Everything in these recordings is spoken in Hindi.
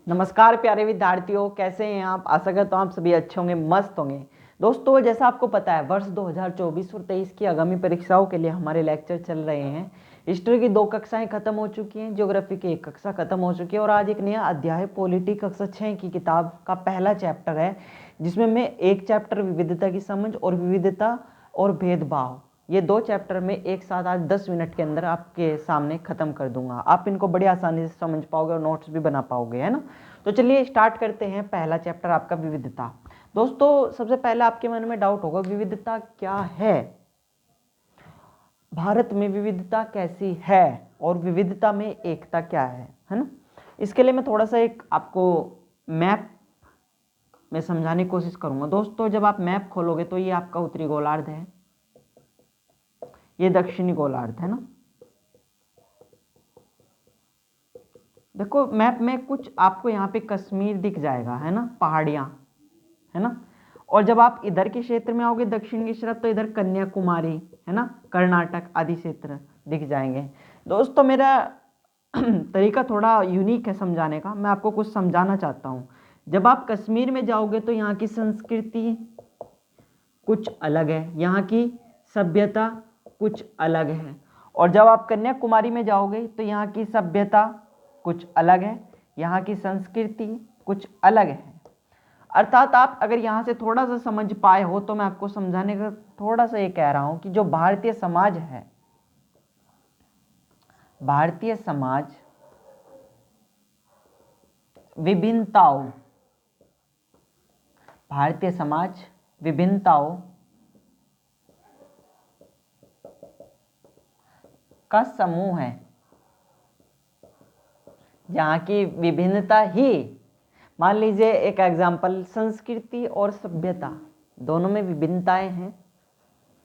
नमस्कार प्यारे विद्यार्थियों, कैसे हैं आप। आशा करता हूँ आप सभी अच्छे होंगे, मस्त होंगे। दोस्तों, जैसा आपको पता है, वर्ष 2024 और 23 की आगामी परीक्षाओं के लिए हमारे लेक्चर चल रहे हैं। हिस्ट्री की 2 कक्षाएं खत्म हो चुकी हैं, ज्योग्राफी की 1 कक्षा खत्म हो चुकी है और आज एक नया अध्याय पॉलिटी कक्षा 6 की किताब का पहला चैप्टर है, जिसमें मैं एक चैप्टर विविधता की समझ और विविधता और भेदभाव, ये 2 चैप्टर में एक साथ आज 10 मिनट के अंदर आपके सामने खत्म कर दूंगा। आप इनको बड़ी आसानी से समझ पाओगे और नोट्स भी बना पाओगे, है ना। तो चलिए स्टार्ट करते हैं। पहला चैप्टर आपका विविधता। दोस्तों, सबसे पहले आपके मन में डाउट होगा, विविधता क्या है, भारत में विविधता कैसी है और विविधता में एकता क्या है ना। इसके लिए मैं थोड़ा सा एक आपको मैप में समझाने की कोशिश करूंगा। दोस्तों, जब आप मैप खोलोगे तो ये आपका उत्तरी गोलार्ध है, ये दक्षिणी गोलार्ध है ना। देखो मैप में कुछ आपको यहाँ पे कश्मीर दिख जाएगा, है ना, पहाड़ियाँ, है ना। और जब आप इधर के क्षेत्र में आओगे दक्षिण की तरफ, तो इधर कन्याकुमारी, है ना, कर्नाटक आदि क्षेत्र दिख जाएंगे। दोस्तों, मेरा तरीका थोड़ा यूनिक है समझाने का, मैं आपको कुछ समझाना चाहता हूँ। जब आप कश्मीर में जाओगे तो यहाँ की संस्कृति कुछ अलग है, यहाँ की सभ्यता कुछ अलग है। और जब आप कन्याकुमारी में जाओगे तो यहाँ की सभ्यता कुछ अलग है, यहाँ की संस्कृति कुछ अलग है। अर्थात आप अगर यहाँ से थोड़ा सा समझ पाए हो तो मैं आपको समझाने का थोड़ा सा ये कह रहा हूँ कि जो भारतीय समाज है, भारतीय समाज विभिन्नताओं, भारतीय समाज विभिन्नताओं का समूह है। जहाँ की विभिन्नता ही, मान लीजिए एक एग्जाम्पल, संस्कृति और सभ्यता दोनों में विभिन्नताएं हैं।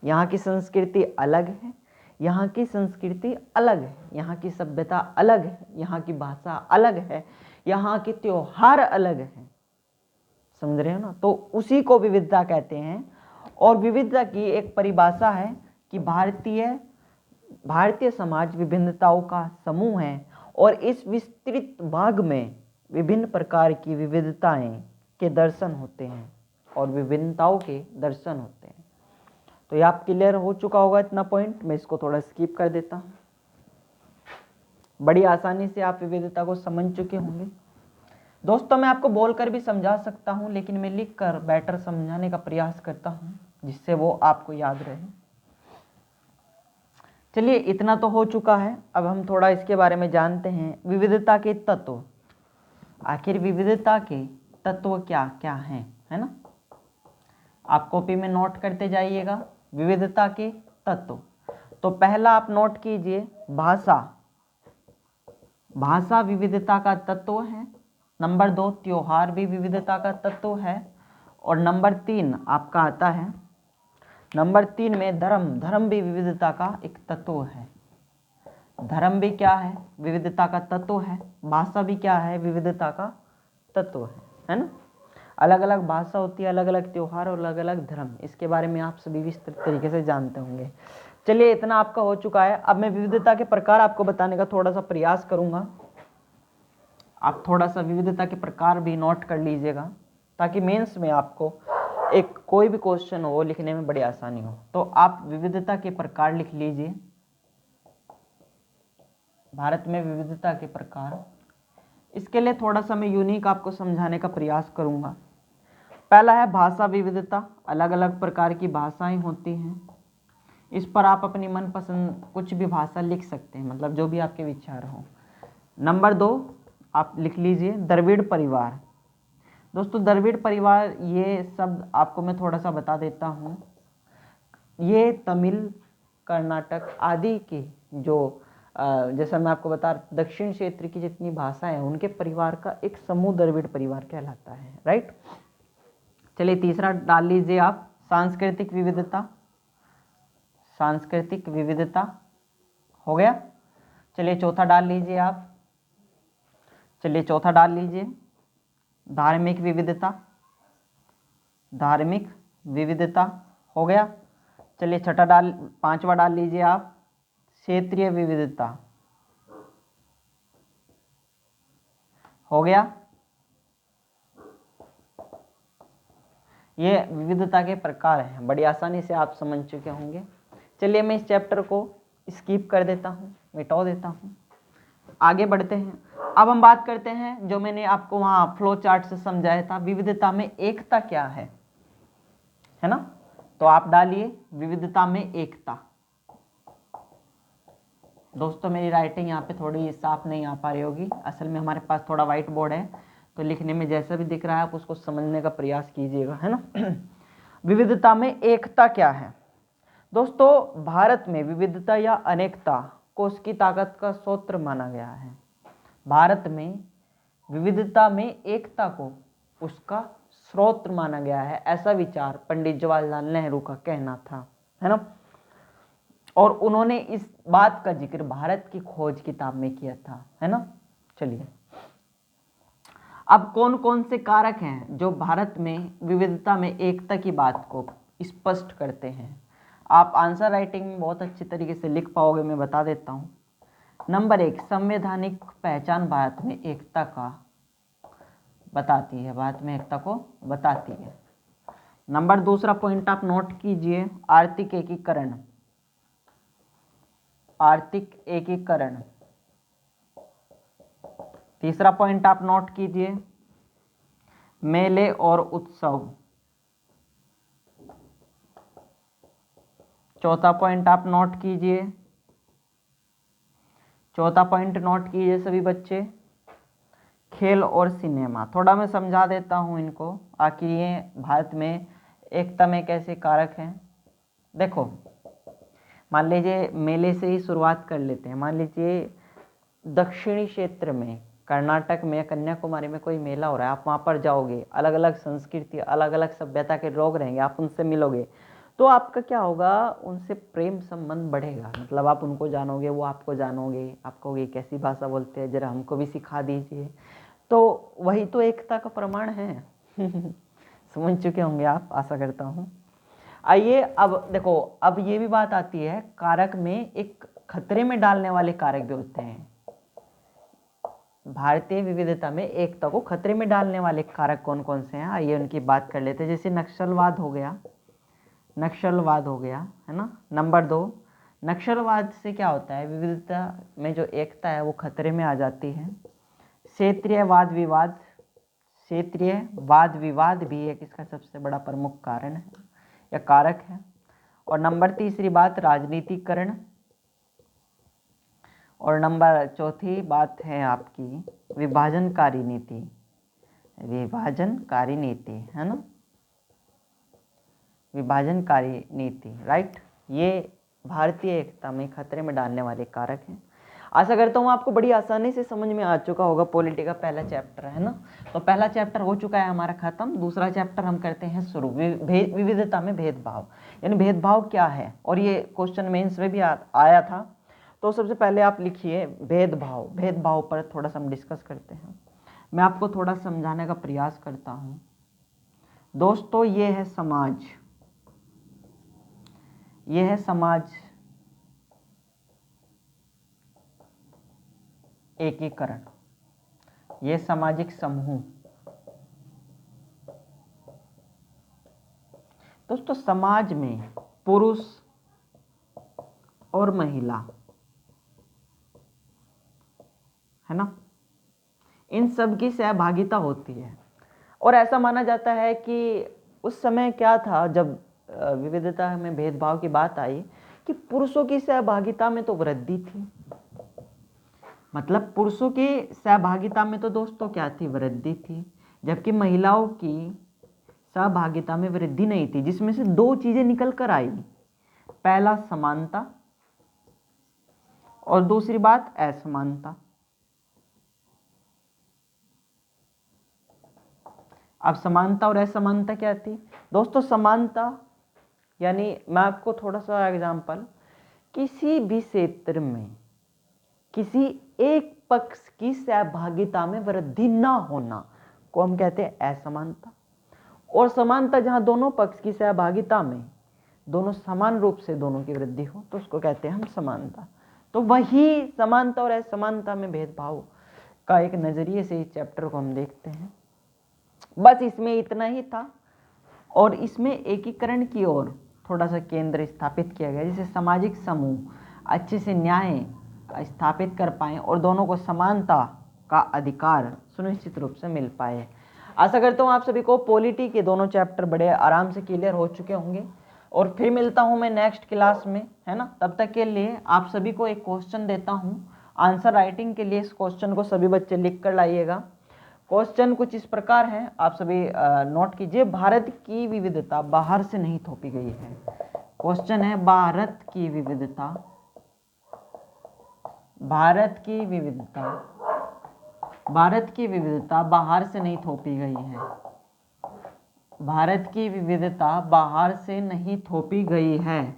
यहाँ की संस्कृति अलग है, यहाँ की संस्कृति अलग है, यहाँ की सभ्यता अलग है, यहाँ की भाषा अलग है, यहाँ के त्योहार अलग हैं। समझ रहे हो ना। तो उसी को विविधता कहते हैं। और विविधता की एक परिभाषा है कि भारतीय समाज विभिन्नताओं का समूह है और इस विस्तृत भाग में विभिन्न प्रकार की विविधताएं के दर्शन होते हैं और विभिन्नताओं के दर्शन होते हैं। तो ये आप क्लियर हो चुका होगा इतना पॉइंट, मैं इसको थोड़ा स्किप कर देता हूँ। बड़ी आसानी से आप विविधता को समझ चुके होंगे। दोस्तों, मैं आपको बोलकर भी समझा सकता हूँ, लेकिन मैं लिखकर बेटर समझाने का प्रयास करता हूँ जिससे वो आपको याद रहे। चलिए, इतना तो हो चुका है। अब हम थोड़ा इसके बारे में जानते हैं, विविधता के तत्व। आखिर विविधता के तत्व क्या क्या हैं, है ना। आप कॉपी में नोट करते जाइएगा विविधता के तत्व। तो पहला आप नोट कीजिए, भाषा। भाषा विविधता का तत्व है। नंबर 2, त्योहार भी विविधता का तत्व है। और नंबर 3 आपका आता है, नंबर 3 में धर्म भी विविधता का एक तत्व है। धर्म भी क्या है, विविधता का तत्व है। भाषा भी क्या है, विविधता का तत्व है ना। अलग अलग भाषा होती है, अलग अलग त्योहार और अलग अलग धर्म, इसके बारे में आप सभी विस्तृत तरीके से जानते होंगे। चलिए, इतना आपका हो चुका है। अब मैं विविधता के प्रकार आपको बताने का थोड़ा सा प्रयास करूंगा। आप थोड़ा सा विविधता के प्रकार भी नोट कर लीजिएगा ताकि मेंस में आपको एक कोई भी क्वेश्चन हो लिखने में बड़ी आसानी हो। तो आप विविधता के प्रकार लिख लीजिए। भारत में विविधता के प्रकार, इसके लिए थोड़ा सा मैं यूनिक आपको समझाने का प्रयास करूंगा। पहला है भाषा विविधता। अलग अलग प्रकार की भाषाएं होती हैं, इस पर आप अपनी मनपसंद कुछ भी भाषा लिख सकते हैं, मतलब जो भी आपके विचार हो। नंबर 2 आप लिख लीजिए, द्रविड़ परिवार। दोस्तों, द्रविड़ परिवार, ये शब्द आपको मैं थोड़ा सा बता देता हूँ। ये तमिल, कर्नाटक आदि की जो जैसा मैं आपको बता, दक्षिण क्षेत्र की जितनी भाषाएं हैं उनके परिवार का एक समूह द्रविड़ परिवार कहलाता है, राइट। चलिए, तीसरा डाल लीजिए आप, सांस्कृतिक विविधता। सांस्कृतिक विविधता हो गया। चलिए, चौथा डाल लीजिए आप। चलिए, चौथा डाल लीजिए, धार्मिक विविधता। धार्मिक विविधता हो गया। चलिए, पांचवा डाल लीजिए आप, क्षेत्रीय विविधता हो गया। ये विविधता के प्रकार हैं, बड़ी आसानी से आप समझ चुके होंगे। चलिए मैं इस चैप्टर को स्किप कर देता हूँ, मिटा देता हूँ, आगे बढ़ते हैं। अब हम बात करते हैं जो मैंने आपको वहाँ फ्लो चार्ट से समझाया था, विविधता में एकता क्या है ना। तो आप डालिए विविधता में एकता। दोस्तों मेरी राइटिंग यहाँ पे थोड़ी साफ नहीं आ पा रही होगी, असल में हमारे पास थोड़ा व्हाइट बोर्ड है, तो लिखने में जैसा भी दिख रहा है आप उसको समझने का प्रयास कीजिएगा, है ना। विविधता में एकता क्या है दोस्तों? भारत में विविधता या अनेकता को उसकी ताकत का स्रोत माना गया है। भारत में विविधता में एकता को उसका स्रोत माना गया है, ऐसा विचार पंडित जवाहरलाल नेहरू का कहना था, है ना। और उन्होंने इस बात का जिक्र भारत की खोज किताब में किया था, है ना। चलिए अब कौन कौन से कारक हैं जो भारत में विविधता में एकता की बात को स्पष्ट करते हैं? आप आंसर राइटिंग में बहुत अच्छी तरीके से लिख पाओगे, मैं बता देता हूं। नंबर 1, संवैधानिक पहचान भारत में एकता का बताती है, भारत में एकता को बताती है। नंबर दूसरा पॉइंट आप नोट कीजिए, आर्थिक एकीकरण, आर्थिक एकीकरण। तीसरा पॉइंट आप नोट कीजिए, मेले और उत्सव। चौथा पॉइंट आप नोट कीजिए, चौथा पॉइंट नोट कीजिए सभी बच्चे, खेल और सिनेमा। थोड़ा मैं समझा देता हूं इनको, आखिर ये भारत में एकता में कैसे कारक हैं। देखो मान लीजिए मेले से ही शुरुआत कर लेते हैं। मान लीजिए दक्षिणी क्षेत्र में, कर्नाटक में या कन्याकुमारी में कोई मेला हो रहा है, आप वहाँ पर जाओगे, अलग अलग संस्कृति, अलग अलग सभ्यता के लोग रहेंगे, आप उनसे मिलोगे, तो आपका क्या होगा, उनसे प्रेम संबंध बढ़ेगा। मतलब आप उनको जानोगे, वो आपको जानोगे, आप कहोगे कैसी भाषा बोलते हैं, जरा हमको भी सिखा दीजिए। तो वही तो एकता का प्रमाण है। समझ चुके होंगे आप, आशा करता हूँ। आइए अब देखो, अब ये भी बात आती है, कारक में एक खतरे में डालने वाले कारक भी होते हैं। भारतीय विविधता में एकता को खतरे में डालने वाले कारक कौन कौन से हैं, आइए उनकी बात कर लेते हैं। जैसे नक्सलवाद हो गया, नक्सलवाद हो गया, है ना। नंबर 2, नक्सलवाद से क्या होता है, विविधता में जो एकता है वो खतरे में आ जाती है। क्षेत्रीय वाद विवाद, क्षेत्रीय वाद विवाद भी एक इसका सबसे बड़ा प्रमुख कारण है या कारक है। और नंबर तीसरी बात, राजनीतिकरण। और नंबर चौथी बात है आपकी विभाजनकारी नीति, विभाजनकारी नीति, है ना, विभाजनकारी नीति, राइट। ये भारतीय एकता में खतरे में डालने वाले कारक हैं। आशा करता हूँ आपको बड़ी आसानी से समझ में आ चुका होगा। पॉलिटी का पहला चैप्टर है ना, तो पहला चैप्टर हो चुका है हमारा खत्म। दूसरा चैप्टर हम करते हैं शुरू, विविधता में भेदभाव, यानी भेदभाव क्या है। और ये क्वेश्चन मेंस में भी आया था। तो सबसे पहले आप लिखिए भेदभाव, भेदभाव पर थोड़ा सा हम डिस्कस करते हैं। मैं आपको थोड़ा समझाने का प्रयास करता हूँ। दोस्तों ये है समाज, ये है समाज एकीकरण, ये सामाजिक समूह। दोस्तों समाज में पुरुष और महिला, है ना, इन सब की सहभागिता होती है। और ऐसा माना जाता है कि उस समय क्या था, जब विविधता में भेदभाव की बात आई, कि पुरुषों की सहभागिता में तो वृद्धि थी। मतलब पुरुषों की सहभागिता में तो दोस्तों क्या थी, वृद्धि थी, जबकि महिलाओं की सहभागिता में वृद्धि नहीं थी। जिसमें से दो चीजें निकल कर आई, पहला समानता और दूसरी बात असमानता। अब समानता और असमानता क्या थी दोस्तों? समानता यानी मैं आपको थोड़ा सा एग्जांपल, किसी भी क्षेत्र में किसी एक पक्ष की सहभागिता में वृद्धि ना होना को हम कहते हैं असमानता। और समानता जहां दोनों पक्ष की सहभागिता में दोनों समान रूप से दोनों की वृद्धि हो तो उसको कहते हैं हम समानता। तो वही समानता और असमानता में भेदभाव का एक नजरिए से इस चैप्टर को हम देखते हैं। बस इसमें इतना ही था। और इसमें एकीकरण की ओर थोड़ा सा केंद्र स्थापित किया गया, जिससे सामाजिक समूह अच्छे से न्याय स्थापित कर पाएँ और दोनों को समानता का अधिकार सुनिश्चित रूप से मिल पाए। आशा करता हूँ आप सभी को पॉलिटी के दोनों चैप्टर बड़े आराम से क्लियर हो चुके होंगे, और फिर मिलता हूँ मैं नेक्स्ट क्लास में, है ना। तब तक के लिए आप सभी को एक क्वेश्चन देता हूँ, आंसर राइटिंग के लिए इस क्वेश्चन को सभी बच्चे लिख कर लाइएगा। क्वेश्चन कुछ इस प्रकार है, आप सभी नोट कीजिए। भारत की विविधता बाहर से नहीं थोपी गई है। क्वेश्चन है भारत की विविधता, भारत की विविधता बाहर से नहीं थोपी गई है। भारत की विविधता बाहर से नहीं थोपी गई है।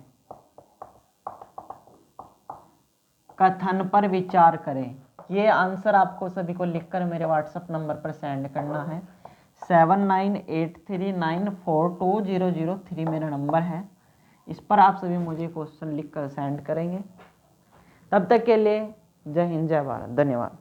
कथन पर विचार करें। ये आंसर आपको सभी को लिखकर मेरे व्हाट्सएप नंबर पर सेंड करना है। 7983942003 मेरा नंबर है। इस पर आप सभी मुझे क्वेश्चन लिखकर सेंड करेंगे। तब तक के लिए जय हिंद, जय भारत, धन्यवाद।